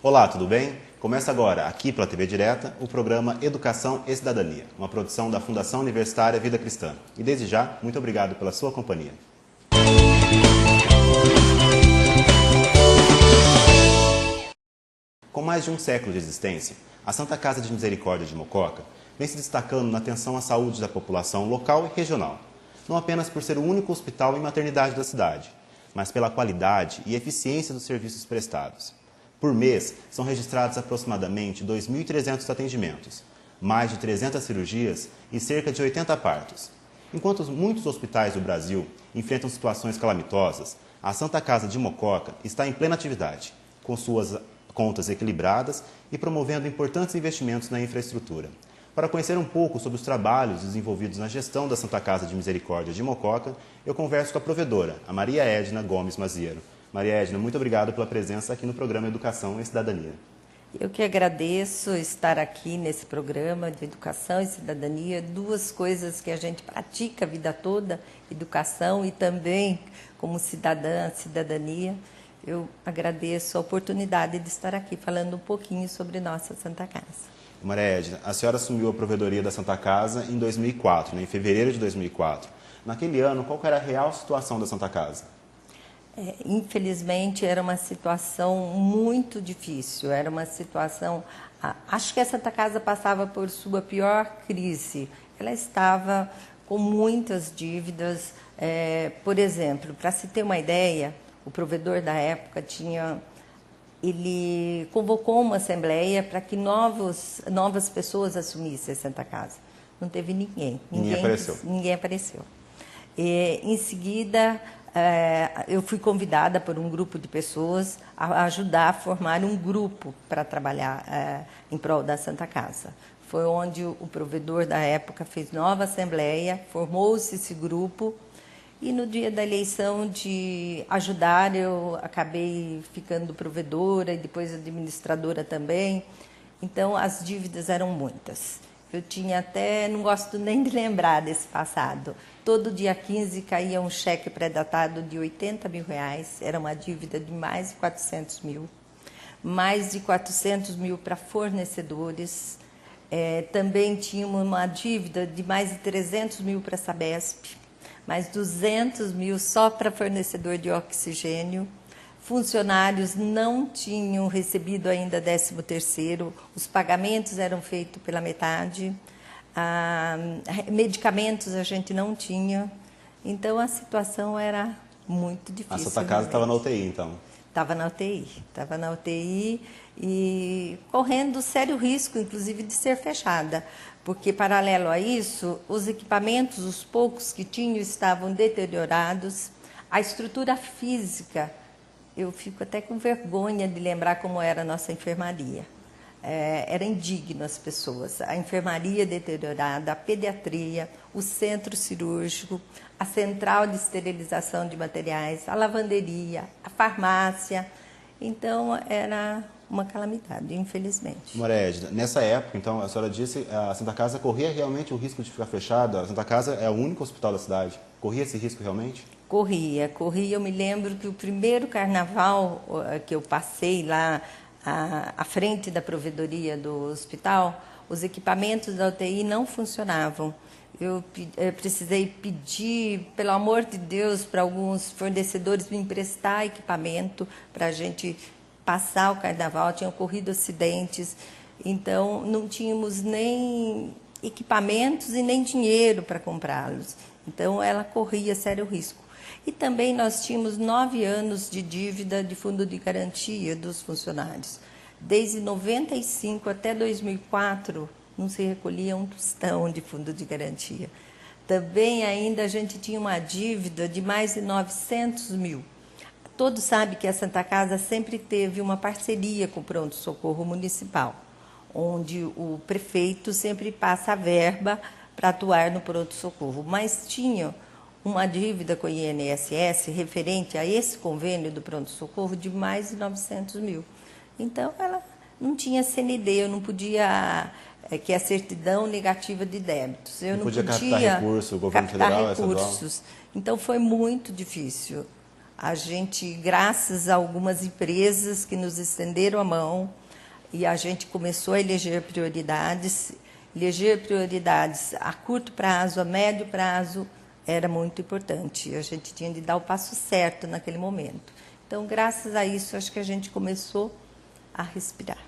Olá, tudo bem? Começa agora, aqui pela TV Direta, o programa Educação e Cidadania, uma produção da Fundação Universitária Vida Cristã. E desde já, muito obrigado pela sua companhia. Com mais de um século de existência, a Santa Casa de Misericórdia de Mococa vem se destacando na atenção à saúde da população local e regional, não apenas por ser o único hospital e maternidade da cidade, mas pela qualidade e eficiência dos serviços prestados. Por mês, são registrados aproximadamente 2.300 atendimentos, mais de 300 cirurgias e cerca de 80 partos. Enquanto muitos hospitais do Brasil enfrentam situações calamitosas, a Santa Casa de Mococa está em plena atividade, com suas contas equilibradas e promovendo importantes investimentos na infraestrutura. Para conhecer um pouco sobre os trabalhos desenvolvidos na gestão da Santa Casa de Misericórdia de Mococa, eu converso com a provedora, a Maria Edna Gomes Maziero. Maria Edna, muito obrigado pela presença aqui no programa Educação e Cidadania. Eu que agradeço estar aqui nesse programa de Educação e Cidadania, duas coisas que a gente pratica a vida toda, educação e também como cidadã, cidadania. Eu agradeço a oportunidade de estar aqui falando um pouquinho sobre nossa Santa Casa. Maria Edna, a senhora assumiu a provedoria da Santa Casa em 2004, em fevereiro de 2004. Naquele ano, qual era a real situação da Santa Casa? Infelizmente, era uma situação muito difícil, era uma situação... Acho que a Santa Casa passava por sua pior crise. Ela estava com muitas dívidas. Por exemplo, para se ter uma ideia, o provedor da época ele convocou uma assembleia para que novas pessoas assumissem a Santa Casa. Não teve ninguém. Ninguém apareceu. Em seguida... eu fui convidada por um grupo de pessoas a ajudar a formar um grupo para trabalhar em prol da Santa Casa. Foi onde o provedor da época fez nova assembleia, formou-se esse grupo e no dia da eleição de ajudar eu acabei ficando provedora e depois administradora também. Então as dívidas eram muitas. Eu tinha até, não gosto nem de lembrar desse passado. Todo dia 15 caía um cheque pré-datado de R$80 mil, era uma dívida de mais de 400 mil. Mais de 400 mil para fornecedores. Também tínhamos uma dívida de mais de 300 mil para a Sabesp, mais 200 mil só para fornecedor de oxigênio. Funcionários não tinham recebido ainda 13º, os pagamentos eram feitos pela metade, medicamentos a gente não tinha, então a situação era muito difícil. A Santa Casa estava na UTI, então? Estava na UTI e correndo sério risco, inclusive, de ser fechada, porque, paralelo a isso, os equipamentos, os poucos que tinham, estavam deteriorados, a estrutura física. Eu fico até com vergonha de lembrar como era a nossa enfermaria. Era indigno as pessoas. A enfermaria deteriorada, a pediatria, o centro cirúrgico, a central de esterilização de materiais, a lavanderia, a farmácia. Então, era uma calamidade, infelizmente. Maria Edna, nessa época, então, a senhora disse a Santa Casa corria realmente o risco de ficar fechada? A Santa Casa é o único hospital da cidade. Corria esse risco realmente? Corria. Eu me lembro que o primeiro carnaval que eu passei lá à frente da provedoria do hospital, os equipamentos da UTI não funcionavam. Eu precisei pedir, pelo amor de Deus, para alguns fornecedores me emprestar equipamento para a gente passar o carnaval. Tinham ocorrido acidentes, então não tínhamos nem equipamentos e nem dinheiro para comprá-los. Então ela corria sério risco. E também nós tínhamos 9 anos de dívida de fundo de garantia dos funcionários. Desde 95 até 2004, não se recolhia um tostão de fundo de garantia. Também ainda a gente tinha uma dívida de mais de 900 mil. Todos sabem que a Santa Casa sempre teve uma parceria com o Pronto-Socorro Municipal, onde o prefeito sempre passa a verba para atuar no pronto-socorro, mas tinha uma dívida com o INSS referente a esse convênio do pronto-socorro de mais de 900 mil. Então, ela não tinha CND, eu não podia, que é a certidão negativa de débitos. Eu não podia captar recursos, o governo federal, recursos. Então, foi muito difícil. A gente, graças a algumas empresas que nos estenderam a mão, e a gente começou a eleger prioridades a curto prazo, a médio prazo, era muito importante. A gente tinha de dar o passo certo naquele momento. Então, graças a isso, acho que a gente começou a respirar.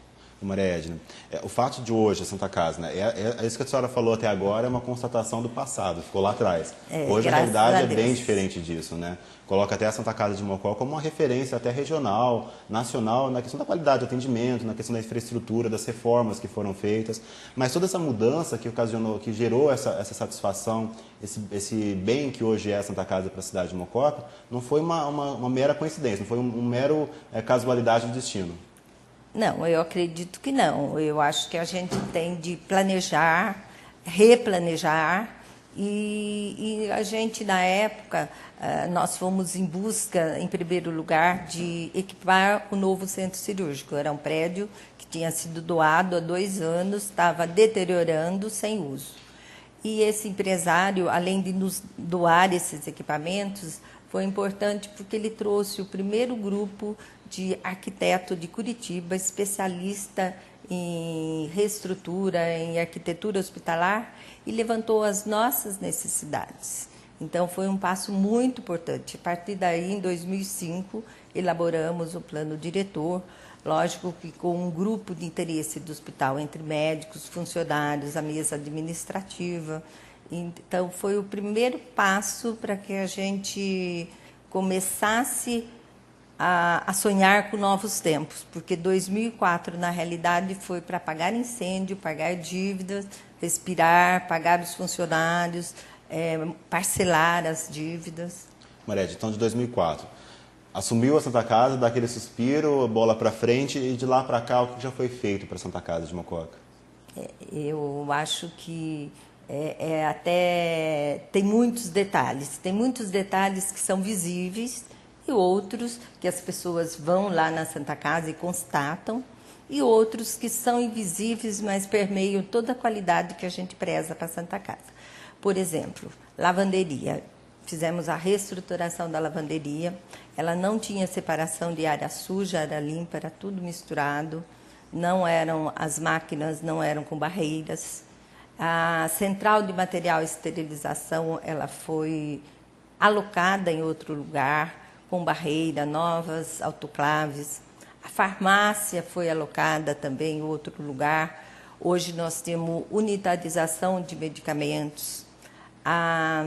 Maria Edna, o fato de hoje a Santa Casa, né, é isso que a senhora falou até agora, é uma constatação do passado, ficou lá atrás. Hoje a realidade é bem diferente disso, né? Coloca até a Santa Casa de Mocó como uma referência até regional, nacional, na questão da qualidade do atendimento, na questão da infraestrutura, das reformas que foram feitas. Mas toda essa mudança que ocasionou, que gerou essa satisfação, esse bem que hoje é a Santa Casa para a cidade de Mococa, não foi uma mera coincidência, não foi um mero casualidade do destino. Não, eu acredito que não. Eu acho que a gente tem de planejar, replanejar, e a gente, na época, nós fomos em busca, em primeiro lugar, de equipar o novo centro cirúrgico. Era um prédio que tinha sido doado há 2 anos, estava deteriorando, sem uso. E esse empresário, além de nos doar esses equipamentos, foi importante porque ele trouxe o primeiro grupo de arquiteto de Curitiba, especialista em reestrutura, em arquitetura hospitalar, e levantou as nossas necessidades. Então, foi um passo muito importante. A partir daí, em 2005, elaboramos o plano diretor, lógico que com um grupo de interesse do hospital, entre médicos, funcionários, a mesa administrativa. Então, foi o primeiro passo para que a gente começasse a sonhar com novos tempos, porque 2004, na realidade, foi para pagar incêndio, pagar dívidas, respirar, pagar os funcionários, parcelar as dívidas. Maria, então de 2004, assumiu a Santa Casa, dá aquele suspiro, bola para frente, e de lá para cá, o que já foi feito para a Santa Casa de Mococa? Eu acho que até tem muitos detalhes que são visíveis, e outros que as pessoas vão lá na Santa Casa e constatam, e outros que são invisíveis, mas permeiam toda a qualidade que a gente preza para a Santa Casa. Por exemplo, lavanderia. Fizemos a reestruturação da lavanderia. Ela não tinha separação de área suja, área limpa, era tudo misturado. As máquinas não eram com barreiras. A central de material e esterilização, ela foi alocada em outro lugar, com barreira, novas autoclaves. A farmácia foi alocada também em outro lugar. Hoje nós temos unitarização de medicamentos. A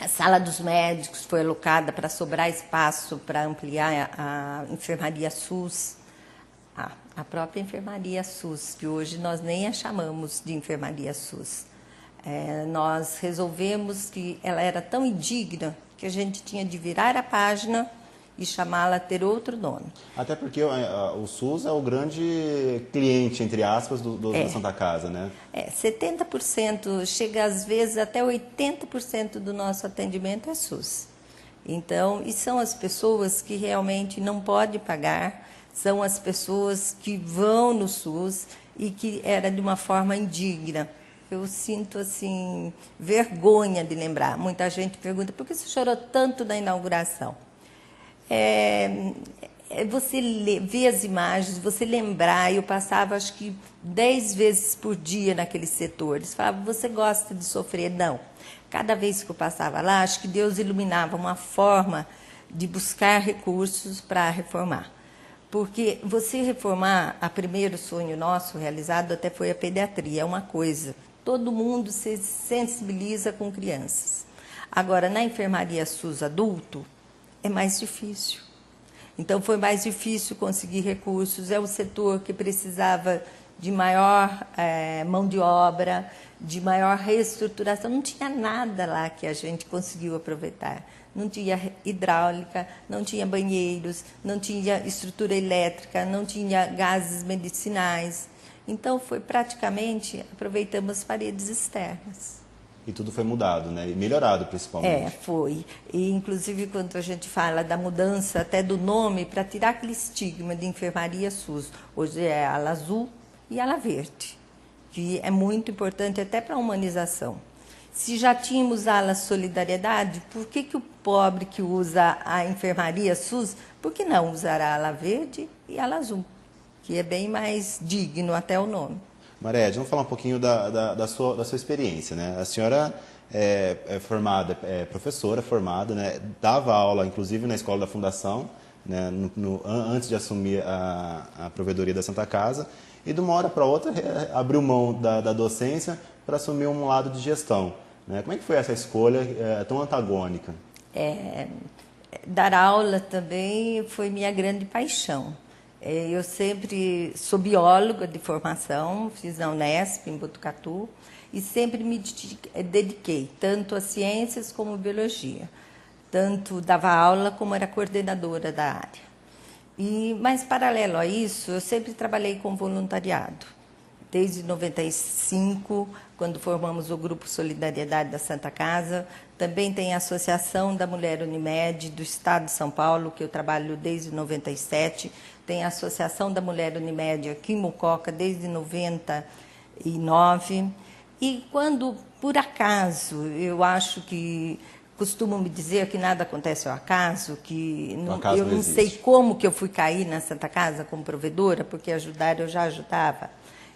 sala dos médicos foi alocada para sobrar espaço para ampliar a enfermaria SUS. A própria enfermaria SUS, que hoje nós nem a chamamos de enfermaria SUS. Nós resolvemos que ela era tão indigna que a gente tinha de virar a página e chamá-la a ter outro nome. Até porque o SUS é o grande cliente, entre aspas, da Santa Casa, né? 70%, chega às vezes até 80% do nosso atendimento é SUS. Então, e são as pessoas que realmente não podem pagar, são as pessoas que vão no SUS e que era de uma forma indigna. Eu sinto, assim, vergonha de lembrar. Muita gente pergunta, por que você chorou tanto na inauguração? Você ver as imagens, você lembrar. Eu passava, acho que 10 vezes por dia naqueles setores. Falava, você gosta de sofrer? Não. Cada vez que eu passava lá, acho que Deus iluminava uma forma de buscar recursos para reformar. Porque você reformar, o primeiro sonho nosso realizado até foi a pediatria, é uma coisa. Todo mundo se sensibiliza com crianças. Agora, na enfermaria SUS adulto, é mais difícil. Então, foi mais difícil conseguir recursos. É o setor que precisava de maior mão de obra, de maior reestruturação. Não tinha nada lá que a gente conseguiu aproveitar. Não tinha hidráulica, não tinha banheiros, não tinha estrutura elétrica, não tinha gases medicinais. Então, foi praticamente, aproveitamos as paredes externas. E tudo foi mudado, né? E melhorado, principalmente. Foi. E, inclusive, quando a gente fala da mudança até do nome, para tirar aquele estigma de enfermaria SUS, hoje é ala azul e ala verde, que é muito importante até para a humanização. Se já tínhamos ala solidariedade, por que o pobre que usa a enfermaria SUS, por que não usar a ala verde e a ala azul, que é bem mais digno até o nome? Maria, vamos falar um pouquinho da sua experiência, né? A senhora é formada, é professora formada, né? Dava aula, inclusive, na escola da Fundação, né? Antes de assumir a provedoria da Santa Casa, e de uma hora para outra abriu mão da docência para assumir um lado de gestão. Né? Como é que foi essa escolha tão antagônica? Dar aula também foi minha grande paixão. Eu sempre sou bióloga de formação, fiz na Unesp, em Botucatu, e sempre me dediquei tanto a ciências como a biologia. Tanto dava aula como era coordenadora da área. Mas, paralelo a isso, eu sempre trabalhei com voluntariado. Desde 95, quando formamos o Grupo Solidariedade da Santa Casa. Também tem a Associação da Mulher Unimed do Estado de São Paulo, que eu trabalho desde 97. Tem a Associação da Mulher Unimed aqui em Mococa desde 99. E quando, por acaso, eu acho que costumam me dizer que nada acontece ao acaso, que eu não sei como que eu fui cair na Santa Casa como provedora, porque ajudar eu já ajudava.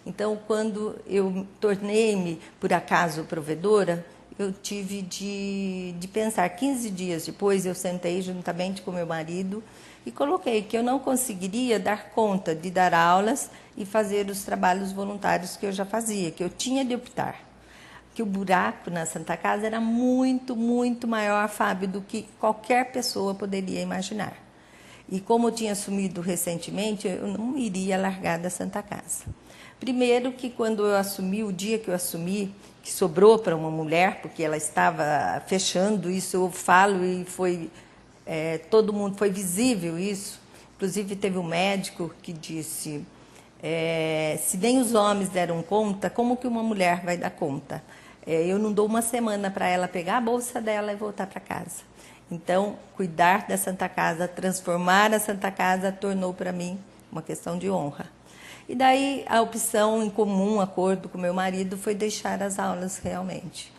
Então, quando eu tornei-me, por acaso, provedora, eu tive de pensar. 15 dias depois, eu sentei juntamente com meu marido e coloquei que eu não conseguiria dar conta de dar aulas e fazer os trabalhos voluntários que eu já fazia, que eu tinha de optar. Que o buraco na Santa Casa era muito, muito maior, Fábio, do que qualquer pessoa poderia imaginar. E como eu tinha assumido recentemente, eu não iria largar da Santa Casa. Primeiro que quando eu assumi, o dia que eu assumi, que sobrou para uma mulher, porque ela estava fechando, isso eu falo e foi todo mundo, foi visível isso. Inclusive teve um médico que disse, se nem os homens deram conta, como que uma mulher vai dar conta? Eu não dou uma semana para ela pegar a bolsa dela e voltar para casa. Então, cuidar da Santa Casa, transformar a Santa Casa, tornou para mim uma questão de honra. E daí a opção em comum, acordo com meu marido, foi deixar as aulas realmente.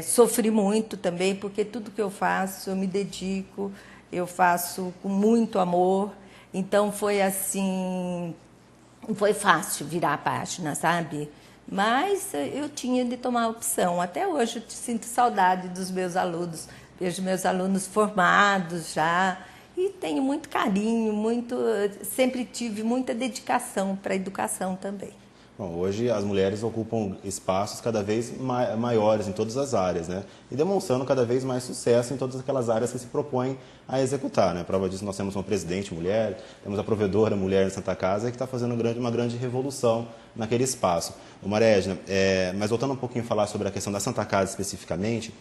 Sofri muito também, porque tudo que eu faço, eu me dedico, eu faço com muito amor. Então foi assim, não foi fácil virar a página, sabe? Mas eu tinha de tomar a opção. Até hoje eu sinto saudade dos meus alunos. Vejo meus alunos formados já e tenho muito carinho, sempre tive muita dedicação para a educação também. Bom, hoje as mulheres ocupam espaços cada vez maiores em todas as áreas, né? E demonstrando cada vez mais sucesso em todas aquelas áreas que se propõem a executar, né? Prova disso, nós temos uma presidente mulher, temos a provedora mulher na Santa Casa, que está fazendo uma grande revolução naquele espaço. Maria Edna, mas voltando um pouquinho a falar sobre a questão da Santa Casa especificamente,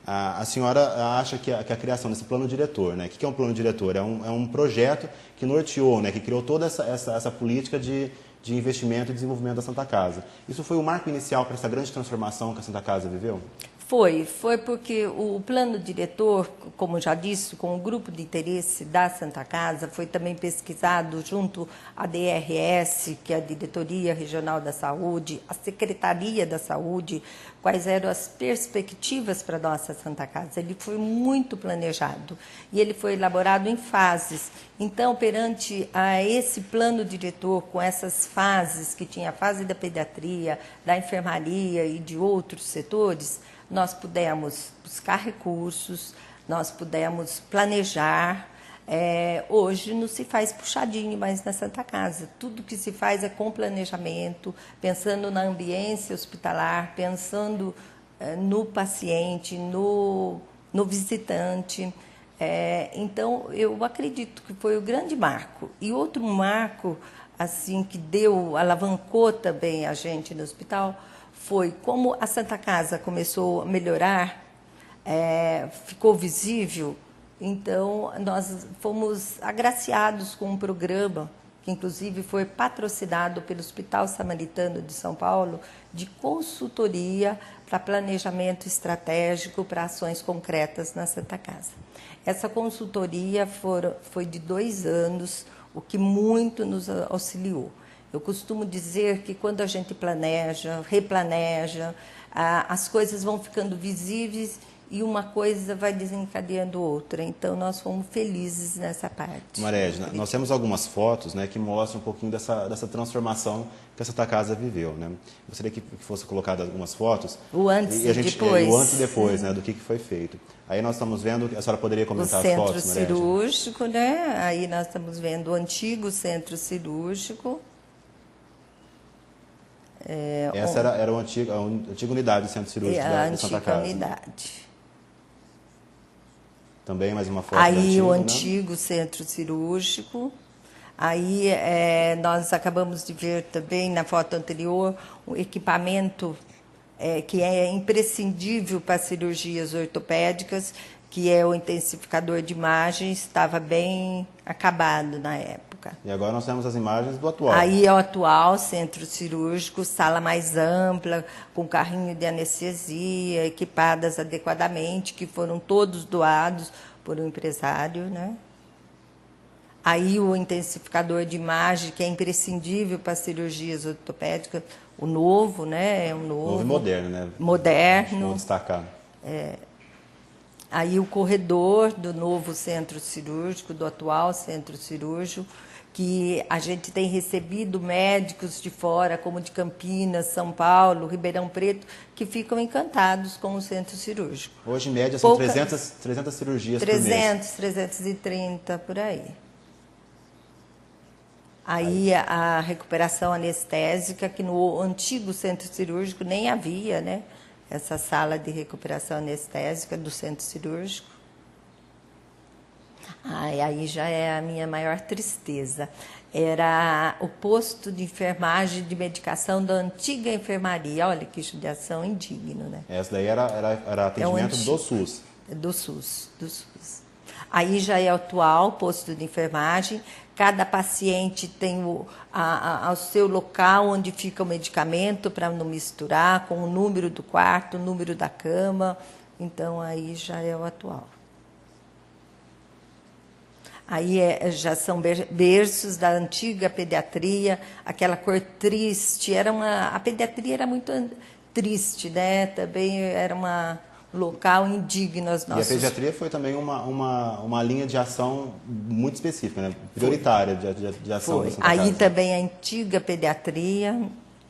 a senhora acha que a criação desse plano diretor, né? O que é um plano diretor? É um projeto que norteou, né? Que criou toda essa política de investimento e desenvolvimento da Santa Casa. Isso foi o marco inicial para essa grande transformação que a Santa Casa viveu? Foi porque o plano diretor, como já disse, com o grupo de interesse da Santa Casa, foi também pesquisado junto à DRS, que é a Diretoria Regional da Saúde, a Secretaria da Saúde, quais eram as perspectivas para a nossa Santa Casa. Ele foi muito planejado e ele foi elaborado em fases. Então, perante a esse plano diretor, com essas fases, que tinha a fase da pediatria, da enfermaria e de outros setores, nós pudemos buscar recursos, nós pudemos planejar. Hoje não se faz puxadinho mais na Santa Casa. Tudo que se faz é com planejamento, pensando na ambiência hospitalar, pensando no paciente, no visitante. Então, eu acredito que foi o grande marco. E outro marco assim que alavancou também a gente no hospital, foi como a Santa Casa começou a melhorar, ficou visível. Então, nós fomos agraciados com um programa, que inclusive foi patrocinado pelo Hospital Samaritano de São Paulo, de consultoria para planejamento estratégico para ações concretas na Santa Casa. Essa consultoria foi de 2 anos, o que muito nos auxiliou. Eu costumo dizer que quando a gente planeja, replaneja, as coisas vão ficando visíveis e uma coisa vai desencadeando outra. Então, nós fomos felizes nessa parte. Maria Edna, nós temos algumas fotos, né, que mostram um pouquinho dessa transformação que a Santa Casa viveu, né? Gostaria que fosse colocadas algumas fotos. O antes e depois. O antes e depois, né, do que foi feito. Aí nós estamos vendo, a senhora poderia comentar as fotos, Maria Edna? O centro cirúrgico, né? Aí nós estamos vendo o antigo centro cirúrgico. Essa era a antiga unidade do centro cirúrgico da Santa Casa. A antiga unidade. Também mais uma foto aí antigo, o antigo, né? Centro cirúrgico. Aí nós acabamos de ver também na foto anterior um equipamento que é imprescindível para cirurgias ortopédicas, que é o intensificador de imagens, estava bem acabado na época. E agora nós temos as imagens do atual. Aí é o atual centro cirúrgico, sala mais ampla, com carrinho de anestesia, equipadas adequadamente, que foram todos doados por um empresário, né? Aí o intensificador de imagem, que é imprescindível para cirurgias ortopédicas, o novo, né? É um novo e moderno, né? Moderno. Vou destacar. Aí o corredor do novo centro cirúrgico, do atual centro cirúrgico, que a gente tem recebido médicos de fora, como de Campinas, São Paulo, Ribeirão Preto, que ficam encantados com o centro cirúrgico. Hoje, em média, são 300 cirurgias por mês. 330, por aí. Aí a recuperação anestésica, que no antigo centro cirúrgico nem havia, né? Essa sala de recuperação anestésica do centro cirúrgico. Aí já é a minha maior tristeza. Era o posto de enfermagem de medicação da antiga enfermaria. Olha que judiação indigno, né? Essa daí era atendimento do SUS. Do SUS. Aí já é o atual posto de enfermagem. Cada paciente tem o seu local onde fica o medicamento para não misturar, com o número do quarto, o número da cama. Então, aí já é o atual. Aí já são berços da antiga pediatria, aquela cor triste. A pediatria era muito triste, né? Também era um local indigno aos nossos... E a pediatria foi também uma linha de ação muito específica, né? Prioritária de ação. Foi. Aí também a antiga pediatria,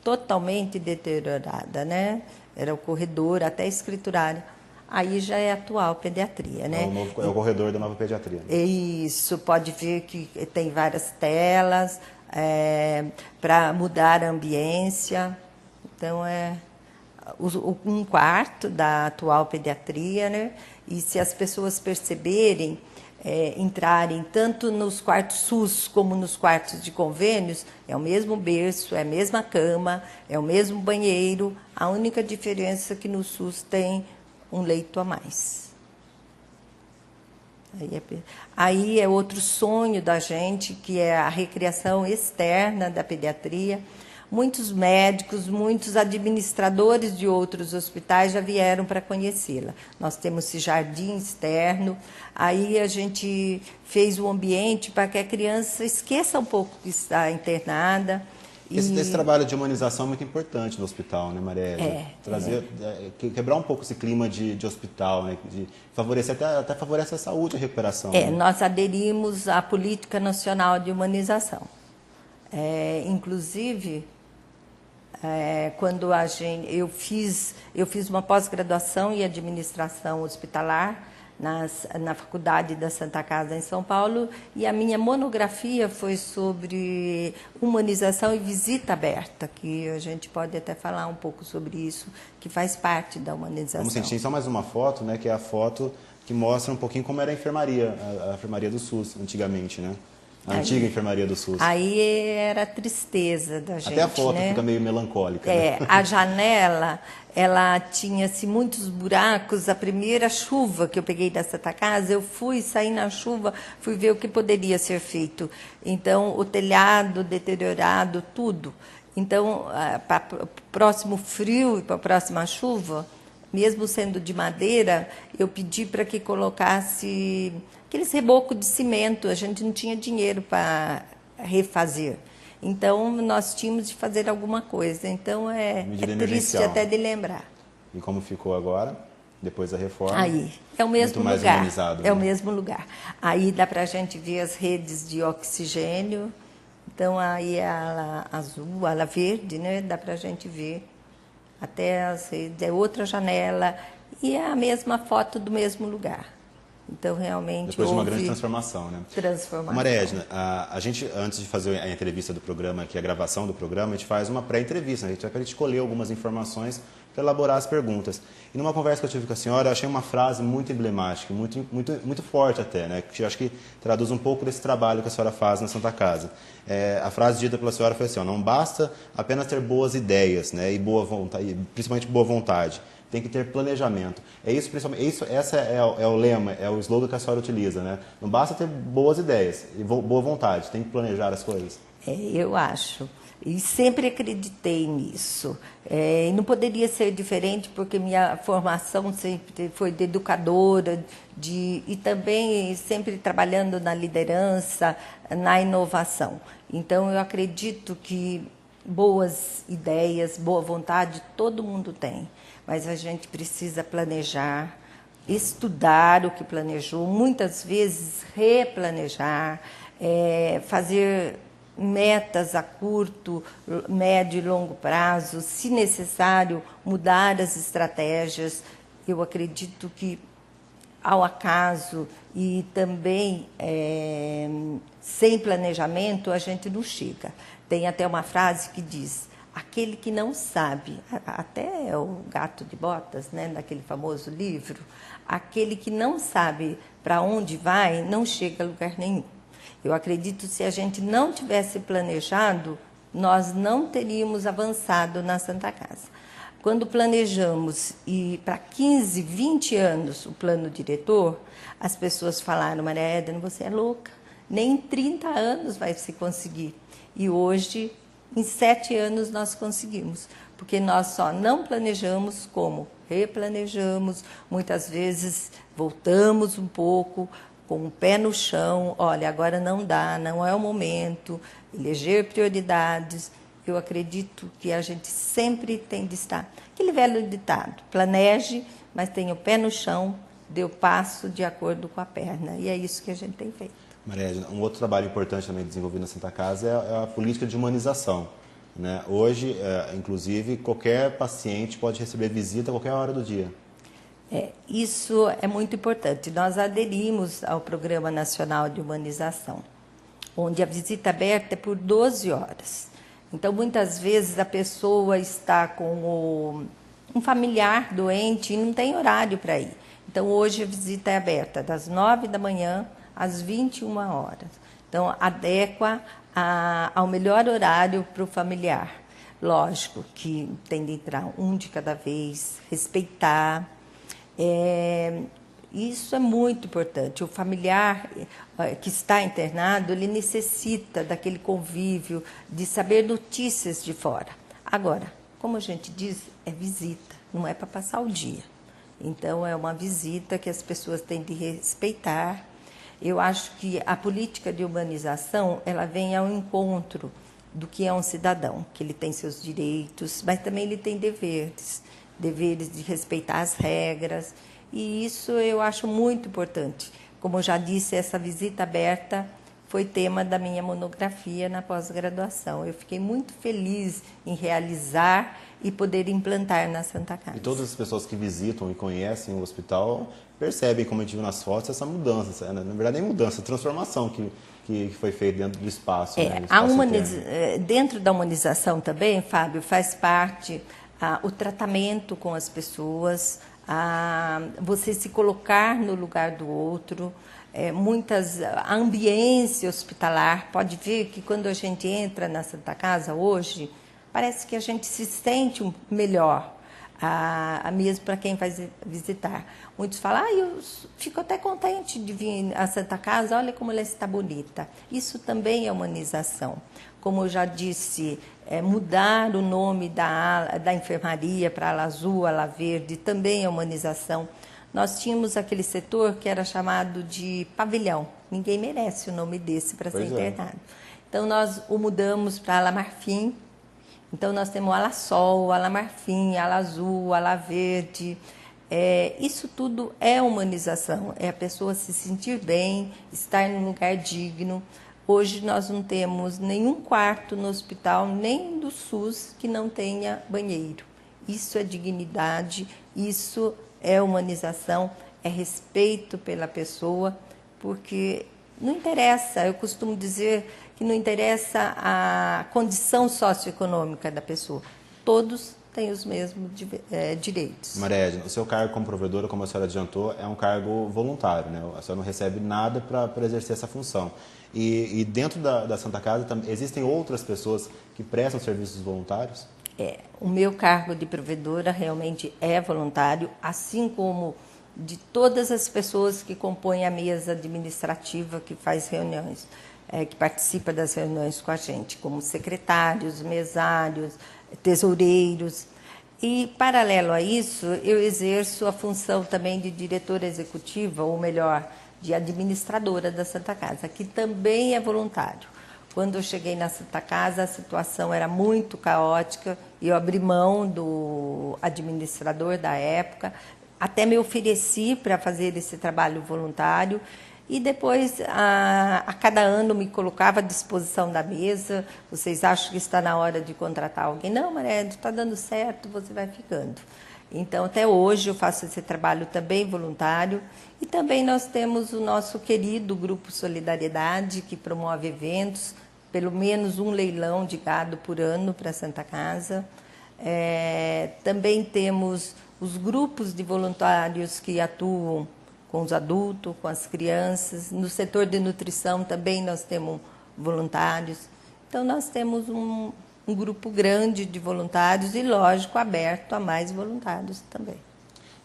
totalmente deteriorada, né? Era o corredor, até escriturário. Aí já é a atual pediatria, né? É o corredor da nova pediatria. Isso, pode ver que tem várias telas para mudar a ambiência. Então, um quarto da atual pediatria, né? E se as pessoas perceberem, entrarem tanto nos quartos SUS como nos quartos de convênios, é o mesmo berço, é a mesma cama, é o mesmo banheiro. A única diferença é que no SUS tem um leito a mais. Aí é outro sonho da gente, que é a recriação externa da pediatria. Muitos médicos, muitos administradores de outros hospitais já vieram para conhecê-la. Nós temos esse jardim externo, aí a gente fez o ambiente para que a criança esqueça um pouco que está internada. Esse trabalho de humanização é muito importante no hospital, né, Maria Edna? Quebrar um pouco esse clima de hospital, né, de favorecer, até favorece a saúde e a recuperação. Né? Nós aderimos à Política Nacional de Humanização. Inclusive, quando eu fiz uma pós-graduação em administração hospitalar na Faculdade da Santa Casa em São Paulo, e a minha monografia foi sobre humanização e visita aberta, que a gente pode até falar um pouco sobre isso, que faz parte da humanização. Vamos sentir só mais uma foto, né, que é a foto que mostra um pouquinho como era a enfermaria do SUS antigamente, né? A antiga enfermaria do SUS. Aí era a tristeza da gente, até a foto, né? Fica meio melancólica. Né? A janela, ela tinha-se muitos buracos. A primeira chuva que eu peguei da Santa Casa, eu saí na chuva, fui ver o que poderia ser feito. Então, o telhado deteriorado, tudo. Então, para o próximo frio e para a próxima chuva, mesmo sendo de madeira, eu pedi para que colocasse aqueles rebocos de cimento. A gente não tinha dinheiro para refazer. Então, nós tínhamos de fazer alguma coisa. Então, é triste emergencial. até de lembrar. E como ficou agora, depois da reforma? Aí, é o mesmo muito mais lugar. humanizado, É o né? mesmo lugar. Aí dá para a gente ver as redes de oxigênio. Então, aí a ala azul, a ala verde, né? Dá para a gente ver até as redes. É outra janela e é a mesma foto do mesmo lugar. Então, realmente, Depois de uma houve grande transformação, né? transformação. Maria Edna, a gente, antes de fazer a entrevista do programa, aqui, a gravação do programa, a gente faz uma pré-entrevista, né? A gente vai para escolher algumas informações para elaborar as perguntas. E numa conversa que eu tive com a senhora, eu achei uma frase muito emblemática, muito forte até, né? Que eu acho que traduz um pouco desse trabalho que a senhora faz na Santa Casa. A frase dita pela senhora foi assim, ó, não basta apenas ter boas ideias, né? E boa vontade, principalmente boa vontade. Tem que ter planejamento. É isso, principalmente, essa é o lema, é o slogan que a senhora utiliza, né? Não basta ter boas ideias e boa vontade, tem que planejar as coisas. Eu acho. E sempre acreditei nisso. E não poderia ser diferente, porque minha formação sempre foi de educadora, e também sempre trabalhando na liderança, na inovação. Então, eu acredito que boas ideias, boa vontade, todo mundo tem. Mas a gente precisa planejar, estudar o que planejou, muitas vezes replanejar, fazer metas a curto, médio e longo prazo, se necessário, mudar as estratégias. Eu acredito que, ao acaso e também sem planejamento, a gente não chega. Tem até uma frase que diz: aquele que não sabe, até o Gato de Botas, né, naquele famoso livro, aquele que não sabe para onde vai, não chega a lugar nenhum. Eu acredito que se a gente não tivesse planejado, nós não teríamos avançado na Santa Casa. Quando planejamos, e para 15, 20 anos o plano diretor, as pessoas falaram: Maria Edna, você é louca, nem em 30 anos vai se conseguir. E hoje, em 7 anos, nós conseguimos, porque nós só não planejamos como replanejamos, muitas vezes voltamos um pouco, com o pé no chão, olha, agora não dá, não é o momento, eleger prioridades. Eu acredito que a gente sempre tem de estar. Aquele velho ditado, planeje, mas tenha o pé no chão, dê o passo de acordo com a perna. E é isso que a gente tem feito. Maria Edna, um outro trabalho importante também desenvolvido na Santa Casa é a política de humanização, né? Hoje, inclusive, qualquer paciente pode receber visita a qualquer hora do dia. Isso é muito importante. Nós aderimos ao Programa Nacional de Humanização, onde a visita aberta é por 12 horas. Então, muitas vezes, a pessoa está com um familiar doente e não tem horário para ir. Então, hoje a visita é aberta das 9 da manhã às 21 horas. Então, adequa ao melhor horário para o familiar. Lógico que tem de entrar um de cada vez, respeitar. Isso é muito importante. O familiar que está internado, ele necessita daquele convívio, de saber notícias de fora. Agora, como a gente diz, é visita, não é para passar o dia. Então, é uma visita que as pessoas têm de respeitar. Eu acho que a política de humanização, ela vem ao encontro do que é um cidadão, que ele tem seus direitos, mas também ele tem deveres de respeitar as regras, e isso eu acho muito importante. Como eu já disse, essa visita aberta foi tema da minha monografia na pós-graduação. Eu fiquei muito feliz em realizar e poder implantar na Santa Casa. E todas as pessoas que visitam e conhecem o hospital percebem, como a gente viu nas fotos, essa mudança, na verdade nem mudança, transformação que foi feita dentro do espaço. Né, do espaço dentro da humanização também, Fábio, faz parte o tratamento com as pessoas, você se colocar no lugar do outro, a ambiência hospitalar. Pode ver que quando a gente entra na Santa Casa hoje, parece que a gente se sente melhor, mesmo para quem vai visitar. Muitos falam, eu fico até contente de vir à Santa Casa, olha como ela está bonita. Isso também é humanização. Como eu já disse, mudar o nome da enfermaria para ala azul, ala verde, também é humanização. Nós tínhamos aquele setor que era chamado de pavilhão. Ninguém merece o nome desse para ser internado. Então nós o mudamos para ala marfim. Então nós temos ala sol, ala marfim, ala azul, ala verde. Isso tudo é humanização, é a pessoa se sentir bem, estar num lugar digno. Hoje nós não temos nenhum quarto no hospital, nem do SUS, que não tenha banheiro. Isso é dignidade, isso é humanização, é respeito pela pessoa, porque não interessa, eu costumo dizer que não interessa a condição socioeconômica da pessoa. Todos têm os mesmos direitos. Maria Edna, o seu cargo como provedora, como a senhora adiantou, é um cargo voluntário, né? A senhora não recebe nada para exercer essa função. E dentro da Santa Casa existem outras pessoas que prestam serviços voluntários? O meu cargo de provedora realmente é voluntário, assim como de todas as pessoas que compõem a mesa administrativa que faz reuniões, que participa das reuniões com a gente, como secretários, mesários, tesoureiros. E, paralelo a isso, eu exerço a função também de diretora executiva, ou melhor, de administradora da Santa Casa, que também é voluntário. Quando eu cheguei na Santa Casa, a situação era muito caótica e eu abri mão do administrador da época, até me ofereci para fazer esse trabalho voluntário e depois, a cada ano, me colocava à disposição da mesa. Vocês acham que está na hora de contratar alguém? Não, Maria, está dando certo, você vai ficando. Então, até hoje, eu faço esse trabalho também voluntário. E também nós temos o nosso querido Grupo Solidariedade, que promove eventos, pelo menos um leilão de gado por ano para a Santa Casa. Também temos os grupos de voluntários que atuam com os adultos, com as crianças. No setor de nutrição também nós temos voluntários. Então, nós temos um grupo grande de voluntários e, lógico, aberto a mais voluntários também.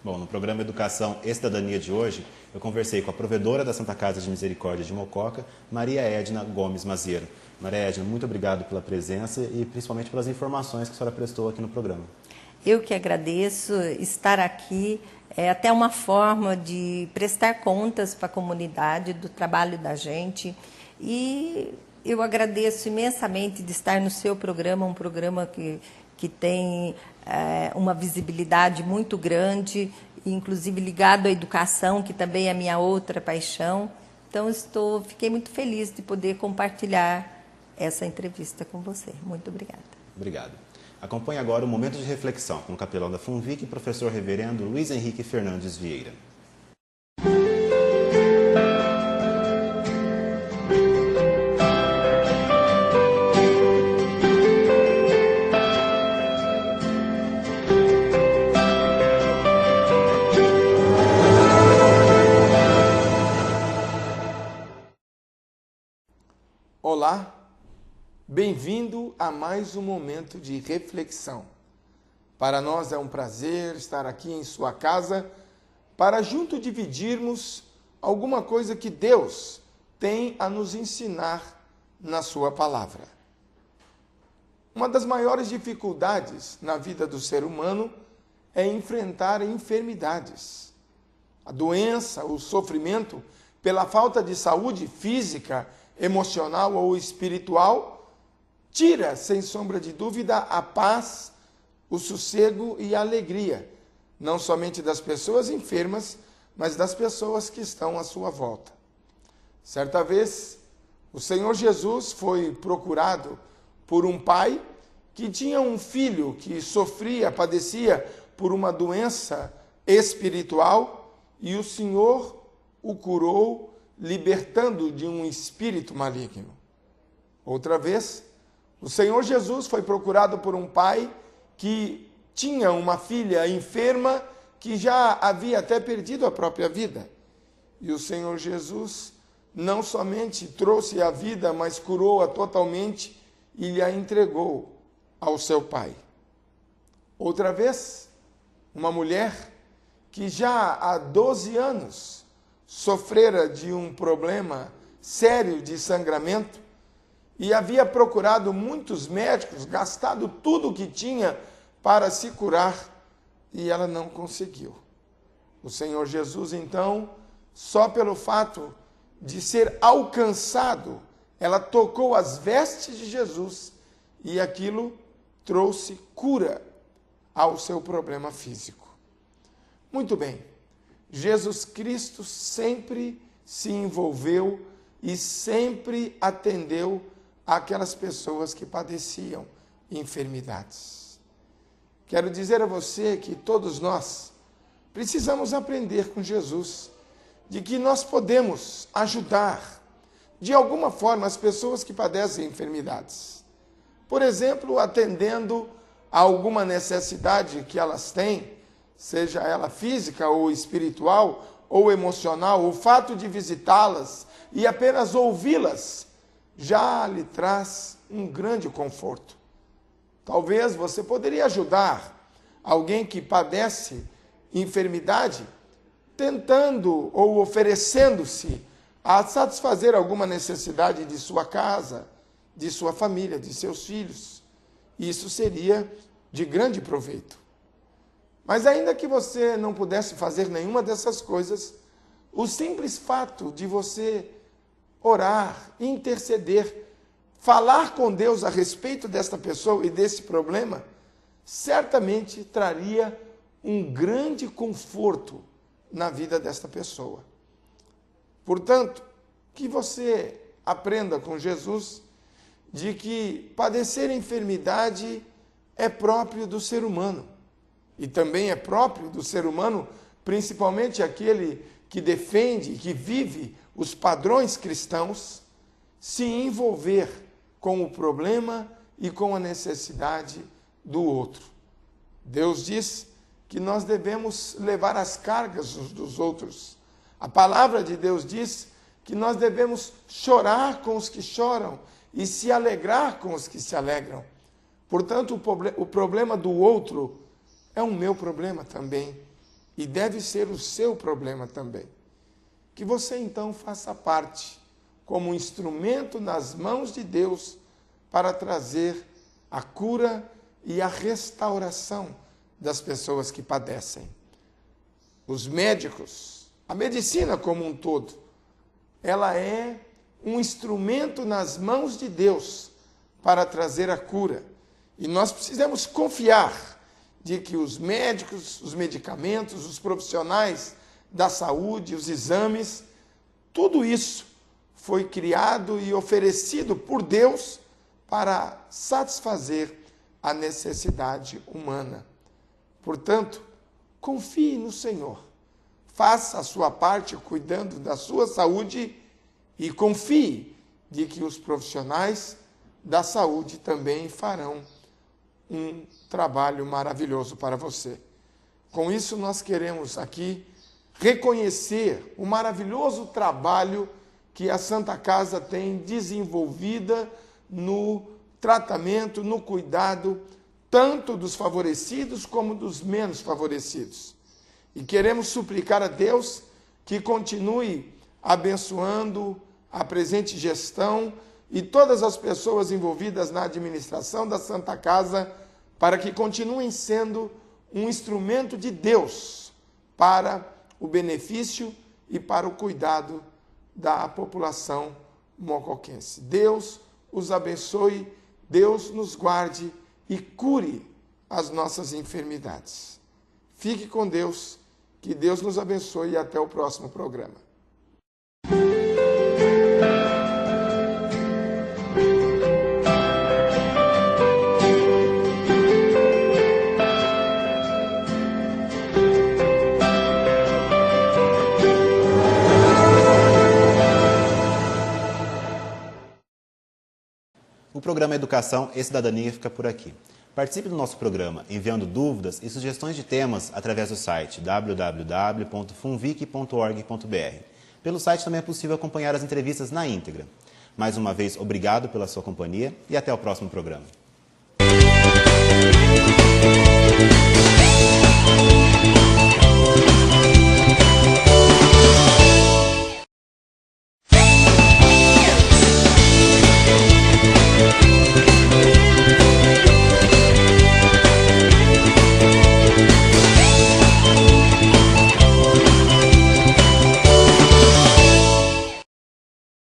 Bom, no programa Educação e Cidadania de hoje, eu conversei com a provedora da Santa Casa de Misericórdia de Mococa, Maria Edna Gomes Maziero. Maria Edna, muito obrigado pela presença e principalmente pelas informações que a senhora prestou aqui no programa. Eu que agradeço. Estar aqui é até uma forma de prestar contas para a comunidade do trabalho da gente. E eu agradeço imensamente de estar no seu programa, um programa que tem uma visibilidade muito grande, inclusive ligado à educação, que também é a minha outra paixão. Então, fiquei muito feliz de poder compartilhar essa entrevista com você. Muito obrigada. Obrigado. Acompanhe agora o Momento de Reflexão com o capelão da FUNVIC, professor reverendo Luiz Henrique Fernandes Vieira. Olá, bem-vindo a mais um momento de reflexão. Para nós é um prazer estar aqui em sua casa para junto dividirmos alguma coisa que Deus tem a nos ensinar na sua palavra. Uma das maiores dificuldades na vida do ser humano é enfrentar enfermidades. A doença, o sofrimento pela falta de saúde física, emocional ou espiritual, tira, sem sombra de dúvida, a paz, o sossego e a alegria, não somente das pessoas enfermas, mas das pessoas que estão à sua volta. Certa vez, o Senhor Jesus foi procurado por um pai que tinha um filho que sofria, padecia por uma doença espiritual, e o Senhor o curou, libertando de um espírito maligno. Outra vez, o Senhor Jesus foi procurado por um pai que tinha uma filha enferma que já havia até perdido a própria vida. E o Senhor Jesus não somente trouxe a vida, mas curou-a totalmente e lhe a entregou ao seu pai. Outra vez, uma mulher que já há 12 anos sofrera de um problema sério de sangramento e havia procurado muitos médicos, gastado tudo o que tinha para se curar, e ela não conseguiu. O Senhor Jesus, então, só pelo fato de ser alcançado ela tocou as vestes de Jesus e aquilo trouxe cura ao seu problema físico. Muito bem, Jesus Cristo sempre se envolveu e sempre atendeu aquelas pessoas que padeciam enfermidades. Quero dizer a você que todos nós precisamos aprender com Jesus de que nós podemos ajudar de alguma forma as pessoas que padecem enfermidades. Por exemplo, atendendo a alguma necessidade que elas têm, seja ela física ou espiritual ou emocional, o fato de visitá-las e apenas ouvi-las já lhe traz um grande conforto. Talvez você poderia ajudar alguém que padece enfermidade, tentando ou oferecendo-se a satisfazer alguma necessidade de sua casa, de sua família, de seus filhos. Isso seria de grande proveito. Mas ainda que você não pudesse fazer nenhuma dessas coisas, o simples fato de você orar, interceder, falar com Deus a respeito desta pessoa e desse problema, certamente traria um grande conforto na vida desta pessoa. Portanto, que você aprenda com Jesus de que padecer enfermidade é próprio do ser humano. E também é próprio do ser humano, principalmente aquele que defende, que vive os padrões cristãos, se envolver com o problema e com a necessidade do outro. Deus diz que nós devemos levar as cargas uns dos outros. A palavra de Deus diz que nós devemos chorar com os que choram e se alegrar com os que se alegram. Portanto, o problema do outro é o meu problema também e deve ser o seu problema também. Que você então faça parte como um instrumento nas mãos de Deus para trazer a cura e a restauração das pessoas que padecem. Os médicos, a medicina como um todo, ela é um instrumento nas mãos de Deus para trazer a cura. E nós precisamos confiar de que os médicos, os medicamentos, os profissionais da saúde, os exames, tudo isso foi criado e oferecido por Deus para satisfazer a necessidade humana. Portanto, confie no Senhor. Faça a sua parte cuidando da sua saúde e confie de que os profissionais da saúde também farão um trabalho maravilhoso para você. Com isso, nós queremos aqui reconhecer o maravilhoso trabalho que a Santa Casa tem desenvolvida no tratamento, no cuidado, tanto dos favorecidos como dos menos favorecidos. E queremos suplicar a Deus que continue abençoando a presente gestão e todas as pessoas envolvidas na administração da Santa Casa, para que continuem sendo um instrumento de Deus para o benefício e para o cuidado da população mocoquense. Deus os abençoe, Deus nos guarde e cure as nossas enfermidades. Fique com Deus, que Deus nos abençoe e até o próximo programa. O programa Educação e Cidadania fica por aqui. Participe do nosso programa enviando dúvidas e sugestões de temas através do site www.funvic.org.br. Pelo site também é possível acompanhar as entrevistas na íntegra. Mais uma vez, obrigado pela sua companhia e até o próximo programa.